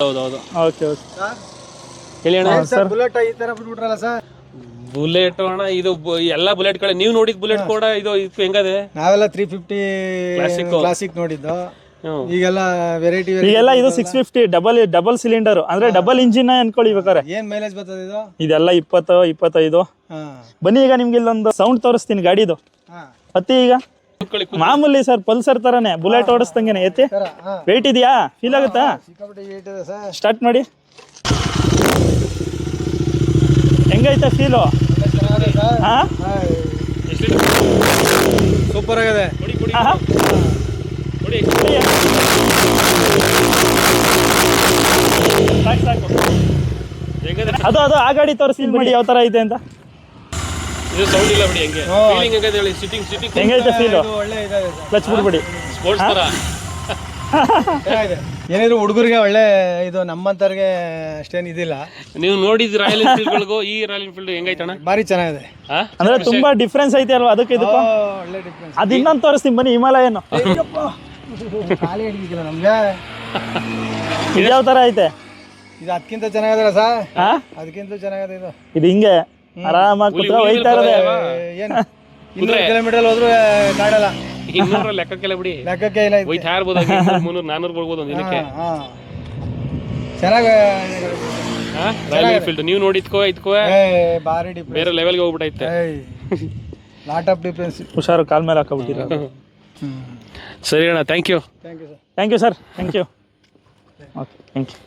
ಹೌದೌದು. Okay okay ಹೇಳಿ ಅಣ್ಣ. ಸರ್ ಬುಲೆಟ್ ಈ ತರ ಬಿಟ್ಬಿಟ್ರಲ್ಲ ಸರ್. ಬುಲೆಟ್ ಅಣ್ಣ, ಇದು ಎಲ್ಲಾ ಬುಲೆಟ್ ಗಳೇ ನೀವು ನೋಡಿದ್ ಬುಲೆಟ್ ಕೂಡ ಇದು ಹೆಂಗದೆ? ನಾವೆಲ್ಲ 350 ಕ್ಲಾಸಿಕ್ ನೋಡಿದ್ದು. ಈಗೆಲ್ಲ ವೆರೈಟಿ ಈಗೆಲ್ಲ ಇದು 650 ಡಬಲ್ ಸಿಲಿಂಡರ್ ಅಂದ್ರೆ ಡಬಲ್ ಇಂಜಿನ್ ಅನ್ಕೊಳ್ಳಿ ಬೇಕಾರೆ. ಏನ್ ಮೈಲೇಜ್ ಬರ್ತದೆ ಇದು? ಇದೆಲ್ಲ 20 25. ಬನ್ನಿ ಈಗ ನಿಮ್ಗೆ ಇಲ್ಲೊಂದು ಸೌಂಡ್ ತೋರಿಸ್ತೀನಿ ಗಾಡಿದು. ಅತಿ ಈಗ ಮಾಮೂಲಿ ಸರ್ ಪಲ್ಸರ್ ತರನೇ ಬುಲೆಟ್ ಓಡಿಸ್ದಂಗೆನೆ ಐತಿ. ವೆಯ್ಟ್ ಇದೆಯಾ? ಫೀಲ್ ಆಗುತ್ತಾ? ಸ್ಟಾರ್ಟ್ ಮಾಡಿ. ಹೆಂಗೈತೆ ಫೀಲು? ಸೂಪರ್ ಆಗಿದೆ. ಅದು ಆ ಗಾಡಿ ತೋರಿಸ್ತೀನಿ ಬಿಡಿ ಯಾವ ತರ ಐತೆ ಅಂತ. ಇದು ಸೌಂಡ್ ಇಲ್ಲ ಬಿಡಿ. ಹೆಂಗೆ ಫೀಲಿಂಗ್ ಹೆಂಗೈತೆ ಹೇಳಿ? ಸಿಟ್ಟಿಂಗ್ ಹೆಂಗೈತೆ ಫೀಲು? ಒಳ್ಳೆ ಇದೆ. ಕ್ಲಚ್ ಬಿಡ್ಬಿಡಿ. ಸ್ಪೋರ್ಟ್ಸ್ ತರ ಏನಿದ್ರು ಹುಡುಗರಿಗೆ ಒಳ್ಳೆ ಇದು, ನಮ್ಮಂತವ್ರಿಗೆ ಅಷ್ಟೇನು ಇದಿಲ್ಲ. ನೀವು ನೋಡಿದ ರಾಯಲ್ ಎನ್ಫೀಲ್ಡ್ಗಳಿಗೂ ಈ ರಾಯಲ್ ಎನ್ಫೀಲ್ಡ್ ಹೆಂಗೈತಣ್ಣ? ಭಾರಿ ಚೆನ್ನಾಗಿದೆ. ಅಂದ್ರೆ ತುಂಬಾ ಡಿಫ್ರೆನ್ಸ್ ಐತೆ ಅಲ್ವಾ ಅದಕ್ಕೆ ಇದಕ್ಕೂ? ಒಳ್ಳೆ ಡಿಫ್ರೆನ್ಸ್. ಅದು ಇನ್ನೊಂದು ತೋರಿಸ್ತೀನಿ ಬನ್ನಿ. ಹಿಮಾಲಯನು ಖಾಲಿ ಹಿಡಿದಿಲ್ಲ ನಮ್ಗೆ. ಇದು ಯಾವ ತರ ಐತೆ? ಇದು ಅದಕ್ಕಿಂತ ಚೆನ್ನಾಗದಲ್ಲ ಸರ್. ಅದಕ್ಕಿಂತ ಚೆನ್ನಾಗದೆ ಇದು. ಇದು ಹಿಂಗೆ ಆರಾಮಾಗಿ ಕೂತ್ರೆ ಹೋಯ್ತಾ ಇರೋದೆ. ಏನು 200 ಕಿಲೋಮೀಟರ್ ಹೋದ್ರು ಕಾಡಲ್ಲ. 200 ಲೆಕ್ಕಕ್ಕೆಲ್ಲ ಬಿಡಿ, ಲೆಕ್ಕಕ್ಕೆ ಇಲ್ಲ. ಹೋಯ್ತಾ ಇರ್ಬೋದು. 300 400 ಬರ್ಬೋದು ಒಂದು ದಿನಕ್ಕೆ. ಚೆನ್ನಾಗಿ ರಾಯಲ್ ಎನ್ಫೀಲ್ಡ್ ನೀವು ನೋಡಿದ್ಕೋ ಇದಕ್ಕೋ ಭಾರಿ ಡಿಫ್ರೆನ್ಸ್. ಬೇರೆ ಲೆವೆಲ್ಗೆ ಹೋಗ್ಬಿಟ್ಟೈತೆ. Lot of difference. ಹುಷಾರು, ಕಾಲ್ ಮೇಲೆ ಹಾಕೋಬಿಟ್ಟಿರ. ಸರಿ ಅಣ್ಣ, thank you. Thank you sir. Thank you sir. Thank you. Okay thank you.